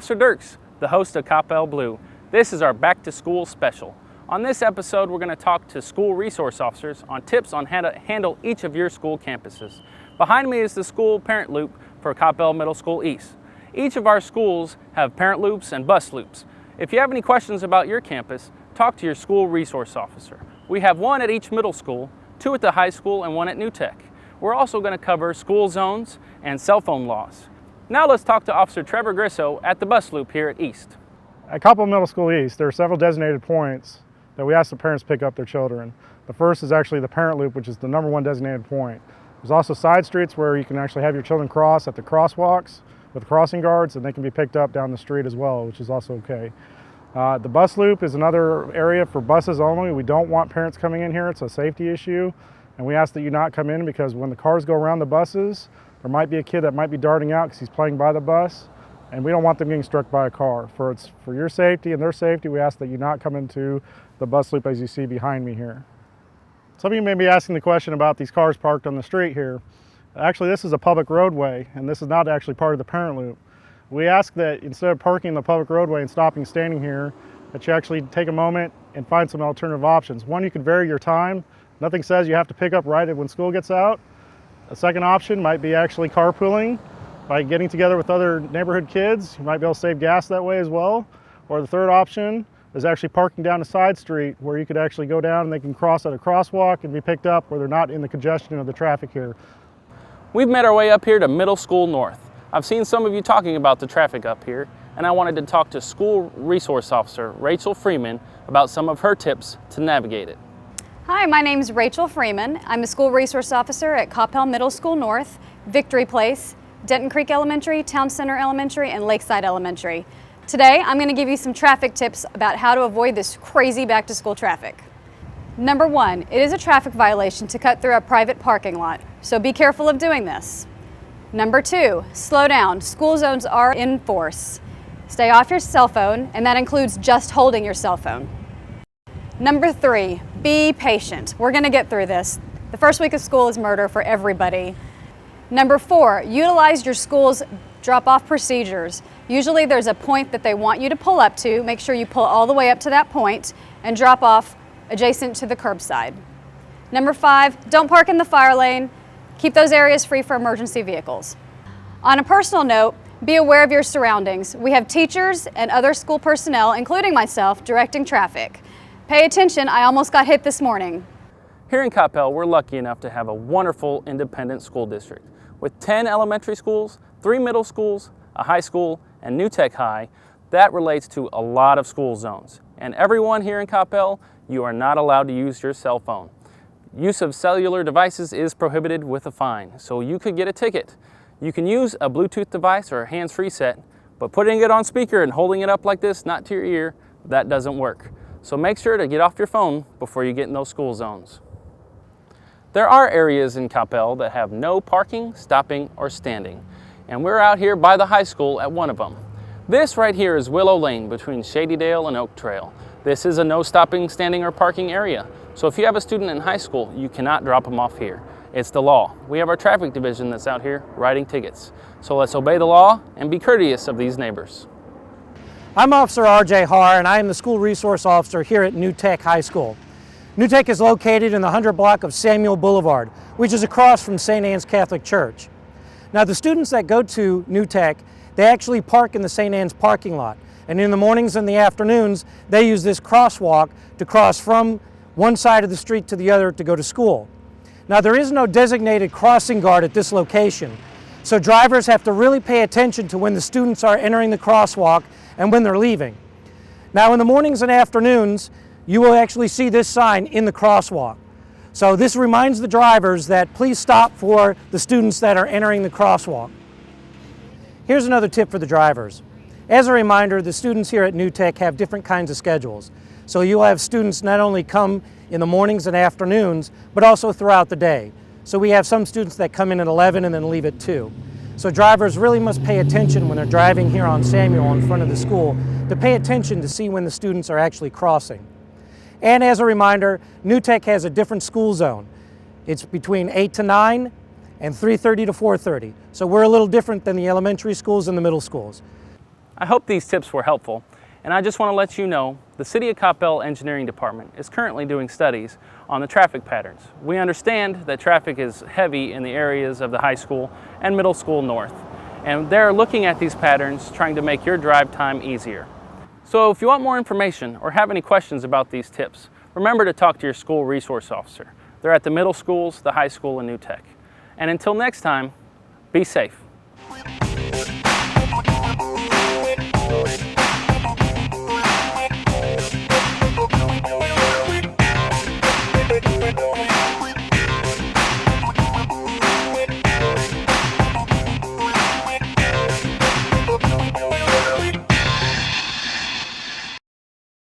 Officer Dirks, the host of Coppell Blue. This is our Back to School special. On this episode, we're going to talk to school resource officers on tips on how to handle each of your school campuses. Behind me is the school parent loop for Coppell Middle School East. Each of our schools have parent loops and bus loops. If you have any questions about your campus, talk to your school resource officer. We have one at each middle school, two at the high school, and one at New Tech. We're also going to cover school zones and cell phone laws. Now let's talk to Officer Trevor Grisso at the bus loop here at East. At Coppell Middle School East, there are several designated points that we ask the parents pick up their children. The first is actually the parent loop, which is the #1 designated point. There's also side streets where you can actually have your children cross at the crosswalks with crossing guards, and they can be picked up down the street as well, which is also okay. The bus loop is another area for buses only. We don't want parents coming in here. It's a safety issue, and we ask that you not come in because when the cars go around the buses, there might be a kid that might be darting out because he's playing by the bus, and we don't want them getting struck by a car. For your safety and their safety, we ask that you not come into the bus loop as you see behind me here. Some of you may be asking the question about these cars parked on the street here. Actually, this is a public roadway, and this is not actually part of the parent loop. We ask that instead of parking in the public roadway and stopping standing here, that you actually take a moment and find some alternative options. One, you can vary your time. Nothing says you have to pick up right when school gets out. A second option might be actually carpooling by getting together with other neighborhood kids. You might be able to save gas that way as well. Or the third option is actually parking down a side street where you could actually go down and they can cross at a crosswalk and be picked up where they're not in the congestion of the traffic here. We've made our way up here to Middle School North. I've seen some of you talking about the traffic up here, and I wanted to talk to School Resource Officer Rachel Freeman about some of her tips to navigate it. Hi, my name is Rachel Freeman. I'm a School Resource Officer at Coppell Middle School North, Victory Place, Denton Creek Elementary, Town Center Elementary, and Lakeside Elementary. Today, I'm going to give you some traffic tips about how to avoid this crazy back-to-school traffic. Number 1, it is a traffic violation to cut through a private parking lot, so be careful of doing this. Number 2, slow down. School zones are in force. Stay off your cell phone, and that includes just holding your cell phone. Number 3, be patient. We're going to get through this. The first week of school is murder for everybody. Number 4, utilize your school's drop-off procedures. Usually there's a point that they want you to pull up to. Make sure you pull all the way up to that point and drop off adjacent to the curbside. Number 5, don't park in the fire lane. Keep those areas free for emergency vehicles. On a personal note, be aware of your surroundings. We have teachers and other school personnel, including myself, directing traffic. Pay attention, I almost got hit this morning. Here in Coppell, we're lucky enough to have a wonderful independent school district. With 10 elementary schools, 3 middle schools, a high school, and New Tech High, that relates to a lot of school zones. And everyone here in Coppell, you are not allowed to use your cell phone. Use of cellular devices is prohibited with a fine, so you could get a ticket. You can use a Bluetooth device or a hands-free set, but putting it on speaker and holding it up like this, not to your ear, that doesn't work. So make sure to get off your phone before you get in those school zones. There are areas in Coppell that have no parking, stopping, or standing, and we're out here by the high school at one of them. This right here is Willow Lane between Shadydale and Oak Trail. This is a no stopping, standing, or parking area. So if you have a student in high school, you cannot drop them off here. It's the law. We have our traffic division that's out here writing tickets. So let's obey the law and be courteous of these neighbors. I'm Officer R.J. Haar, and I am the School Resource Officer here at New Tech High School. New Tech is located in the 100 block of Samuel Boulevard, which is across from St. Anne's Catholic Church. Now, the students that go to New Tech, they actually park in the St. Anne's parking lot. And in the mornings and the afternoons, they use this crosswalk to cross from one side of the street to the other to go to school. Now, there is no designated crossing guard at this location, so drivers have to really pay attention to when the students are entering the crosswalk and when they're leaving. Now, in the mornings and afternoons, you will actually see this sign in the crosswalk. So this reminds the drivers that please stop for the students that are entering the crosswalk. Here's another tip for the drivers. As a reminder, the students here at New Tech have different kinds of schedules. So you'll have students not only come in the mornings and afternoons, but also throughout the day. So we have some students that come in at 11 and then leave at 2. So drivers really must pay attention when they're driving here on Samuel in front of the school to pay attention to see when the students are actually crossing. And as a reminder, New Tech has a different school zone. It's between 8 to 9 and 3:30 to 4:30. So we're a little different than the elementary schools and the middle schools. I hope these tips were helpful, and I just want to let you know the City of Coppell Engineering Department is currently doing studies on the traffic patterns. We understand that traffic is heavy in the areas of the high school and middle school north, and they're looking at these patterns trying to make your drive time easier. So if you want more information or have any questions about these tips, remember to talk to your school resource officer. They're at the middle schools, the high school, and New Tech. And until next time, be safe.